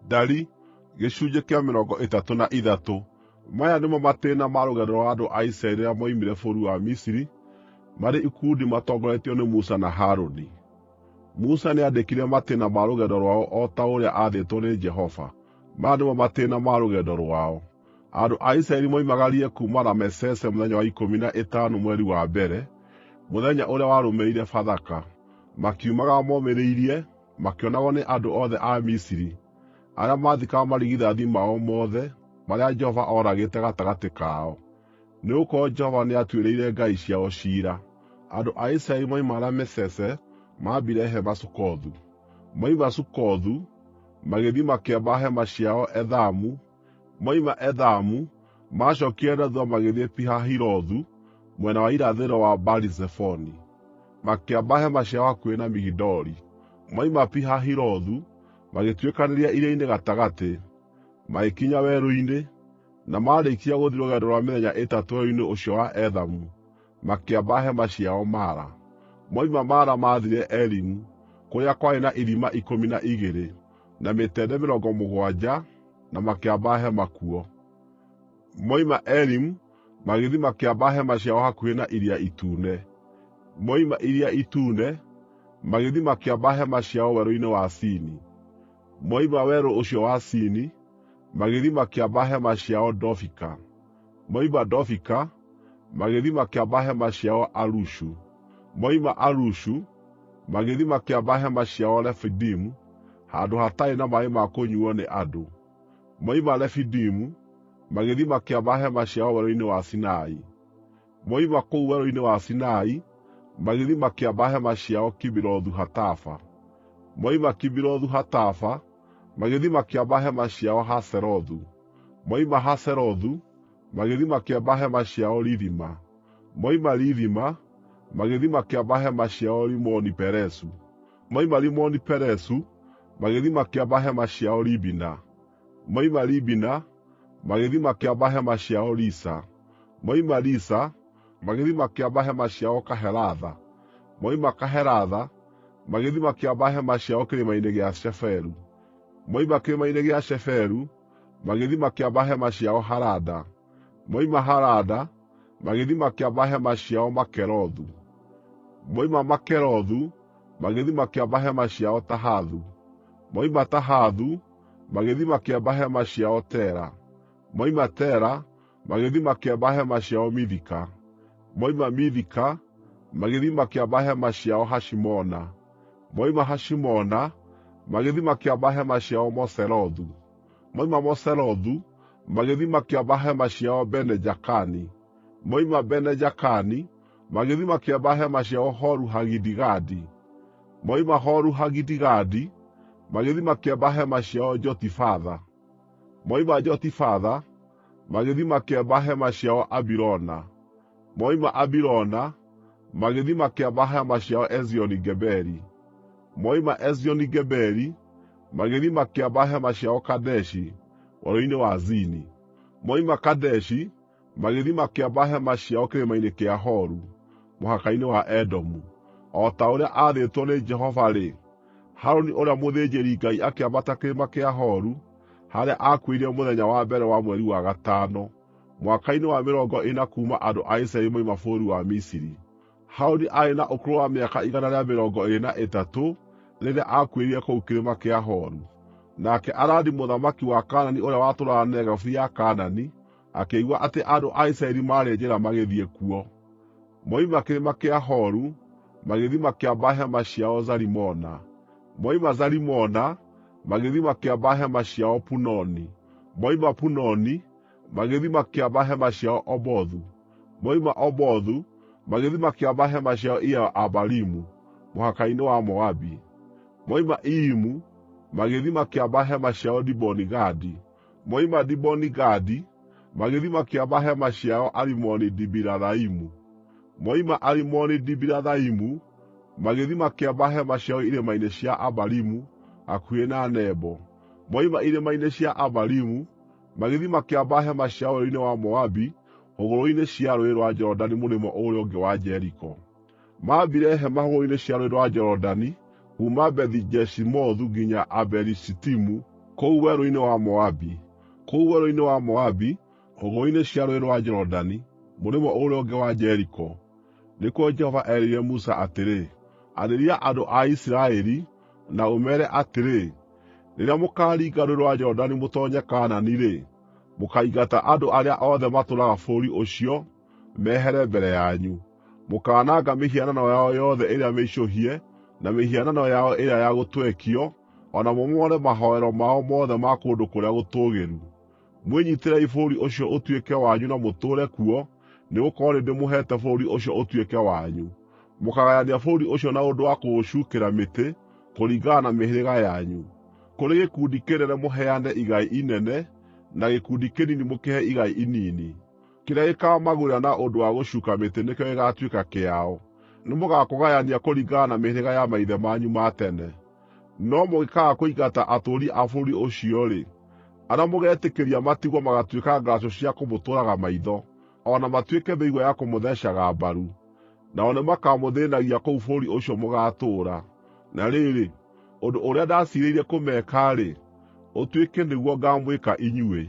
Ndari, gĩcunjĩ kĩa 33. Maya nĩmo matĩĩna ma rũgendo rwa andũ a Isiraeli rĩrĩa moimire bũrũri wa Misiri, marĩ ikundi matongoretio nĩ Musa na Harũni. Musa nĩandĩkire matĩĩna ma rũgendo rwao o ta ũrĩa aathĩtwo nĩ Jehova. Maya nĩmo matĩĩna ma rũgendo rwao. Andũ a Isiraeli moimagarire kuuma Ramesese mũthenya wa 15 mweri wa mbere, mũthenya ũrĩa warũmĩrĩire Bathaka. Makiumagara momĩrĩirie, makĩonagwo nĩ andũ othe a Misiri, arĩa maathikaga marigithathi mao mothe, marĩa Jehova oragĩte gatagatĩ kao. Nĩgũkorwo Jehova nĩatuĩrĩire ngai ciao ciira. Andũ a Isiraeli moima Ramesese maambire hema Sukothu. Moima Sukothu, magĩthiĩ makĩamba hema ciao Ethamu. Moima Ethamu, maacookire na thuutha magĩthiĩ Pi-Hahirothu, mwena wa irathĩro wa Baali-Zefoni. Makĩamba hema ciao hakuhĩ na Migidoli. Moima Pi-Hahirothu, magĩtuĩkanĩria iria-inĩ gatagatĩ, magĩkinya werũ-inĩ, na maarĩkia gũthiĩ rũgendo rwa mĩthenya 3 werũ-inĩ ũcio wa Ethamu, makĩamba hema ciao Mara. Moima Mara maathire Elimu, kũrĩa kwarĩ na ithima 12 na mĩtende 70, na makĩamba hema kuo. Moima Elimu, magĩthiĩ makĩamba hema ciao hakuhĩ na Iria Itune. Moima Iria Itune, magĩthiĩ makĩamba hema ciao werũ-inĩ wa Sini. Moima werũ ũcio wa Sini, magĩthiĩ makĩamba hema ciao Dofika. Moima Dofika, magĩthiĩ makĩamba hema ciao Arushu. Moima Arushu, magĩthiĩ makĩamba hema ciao Refidimu, handũ hatarĩ na maaĩ ma kũnyuo nĩ andũ. Moima Refidimu, magĩthiĩ makĩamba hema ciao werũ-inĩ wa Sinai. Moima kũu werũ-inĩ wa Sinai, magĩthiĩ makĩamba hema ciao Kibirothu Hataava. Moima Kibirothu Hataava, magĩthiĩ makĩamba hema ciao Haserothu. Moima Haserothu, magĩthiĩ makĩamba hema ciao Rithima. Moima Rithima, magĩthiĩ makĩamba hema ciao Rimoni-Peresu. Moima Rimoni-Peresu, magĩthiĩ makĩamba hema ciao Libina. Moima Libina, magĩthiĩ makĩamba hema ciao Risa. Moima Risa, magĩthiĩ makĩamba hema ciao Kahelatha. Moima Kahelatha, magĩthiĩ makĩamba hema ciao kĩrĩma-inĩ gĩa Sheferu. Moima kĩrĩma-inĩ gĩa Sheferu, magĩthiĩ makĩamba hema ciao Harada. Moima Harada, magĩthiĩ makĩamba hema ciao Makelothu. Moima Makelothu, magĩthiĩ makĩamba hema ciao Tahathu. Moima Tahathu, magĩthiĩ makĩamba hema ciao Tera. Moima Tera, magĩthiĩ makĩamba hema ciao Mithika. Moima Mithika, magĩthiĩ makĩamba hema ciao Hashimona. Moima Hashimona, magĩthiĩ makĩamba hema ciao Moserothu. Moima Moserothu, magĩthiĩ makĩamba hema ciao Bene-Jakani. Moima Bene-Jakani, magĩthiĩ makĩamba hema ciao Horu-Hagidigadi. Moima Horu-Hagidigadi, magĩthiĩ makĩamba hema ciao Jotifatha. Moima Jotifatha, magĩthiĩ makĩamba hema ciao Abirona. Moima Abirona, magĩthiĩ makĩamba hema ciao Ezioni-Geberi. Moima Ezioni-Geberi, magĩthiĩ makĩamba hema ciao Kadeshi, werũ-inĩ wa Zini. Moima Kadeshi, magĩthiĩ makĩamba hema ciao kĩrĩma-inĩ kĩa Horu, mũhaka-inĩ wa Edomu. O ta ũrĩa aathĩtwo nĩ Jehova-rĩ, Harũni ũrĩa mũthĩnjĩri-Ngai akĩambata kĩrĩma kĩa Horu, harĩa aakuĩrĩire mũthenya wa mbere wa mweri wa gatano, mwaka-inĩ wa 40 kuuma andũ a Isiraeli moima bũrũri wa Misiri. Harũni aarĩ na ũkũrũ wa mĩaka 123 rĩrĩa aakuĩrĩire kũu kĩrĩma kĩa Horu. Nake Aradi mũthamaki wa Kaanani ũrĩa watũũraga Negevu ya Kaanani akĩigua atĩ andũ a Isiraeli maarĩ njĩra magĩthiĩ kuo. Moima kĩrĩma kĩa Horu, magĩthiĩ makĩamba hema ciao Zalimona. Moima Zalimona, magĩthiĩ makĩamba hema ciao Punoni. Moima Punoni, magĩthiĩ makĩamba hema ciao Obothu. Moima Obothu, magĩthiĩ makĩamba hema ciao Iye-Abarimu, mũhaka-inĩ wa Moabi. Moima Iyimu, magĩthiĩ makĩamba hema ciao Diboni-Gadi. Moima Diboni-Gadi, magĩthiĩ makĩamba hema ciao Alimoni-Dibilathaimu. Moima Alimoni-Dibilathaimu, magĩthiĩ makĩamba hema ciao irĩma-inĩ cia Abarimu, hakuhĩ na Nebo. Moima irĩma-inĩ cia Abarimu, magĩthiĩ makĩamba hema ciao werũ-inĩ wa Moabi, hũgũrũrũ-inĩ cia Rũũĩ rwa Jorodani mũrĩmo ũrĩa ũngĩ wa Jeriko. Maambire hema hũgũrũrũ-inĩ cia Rũũĩ rwa Jorodani, kuuma Bethi-Jeshimothu nginya Abeli-Shitimu, kũu werũ-inĩ wa Moabi. Kũu werũ-inĩ wa Moabi, hũgũrũrũ-inĩ cia Rũũĩ rwa Jorodani, mũrĩmo ũrĩa ũngĩ wa Jeriko, nĩkuo Jehova eerĩire Musa atĩrĩ, “Arĩria andũ a Isiraeli, na ũmeere atĩrĩ, rĩrĩa mũkaaringa Rũũĩ rwa Jorodani mũtoonye Kaanani-rĩ, mũkaingata andũ arĩa othe matũũraga bũrũri ũcio, mehere mbere yanyu. Mũkaananga mĩhianano yao yothe ĩrĩa mĩicũhie, na mĩhianano yao ĩrĩa ya gũtwekio, o na mũmomore mahooero mao mothe ma kũndũ kũrĩa gũtũũgĩru. Mwĩnyiitĩrei bũrũri ũcio ũtuĩke wanyu na mũtũũre kuo, nĩgũkorwo nĩndĩmũheete bũrũri ũcio ũtuĩke wanyu. Mũkagayania bũrũri ũcio na ũndũ wa kũũcuukĩra mĩtĩ, kũringana na mĩhĩrĩga yanyu. Kũrĩ gĩkundi kĩnene mũheane igai inene, na gĩkundi kĩnini mũkĩhe igai inini. Kĩrĩa gĩkaamagũrĩra na ũndũ wa gũcuuka mĩtĩ nĩkĩo gĩgaatuĩka kĩao. Nĩmũgakũgayania kũringana na mĩhĩrĩga ya maithe manyu ma tene. No mũngĩkaaga kũingata atũũri a bũrũri ũcio-rĩ, arĩa mũgetĩkĩria matigwo magatuĩka ngaracũ cia kũmũtũraga maitho, o na matuĩke mĩigua ya kũmũtheecaga mbaru. Nao nĩmakamũthĩĩnagia kũu bũrũri ũcio mũgaatũũra. Na rĩrĩ, ũndũ ũrĩa ndaciirĩire kũmeka-rĩ, ũtuĩke nĩguo ngaamwĩka inyuĩ.”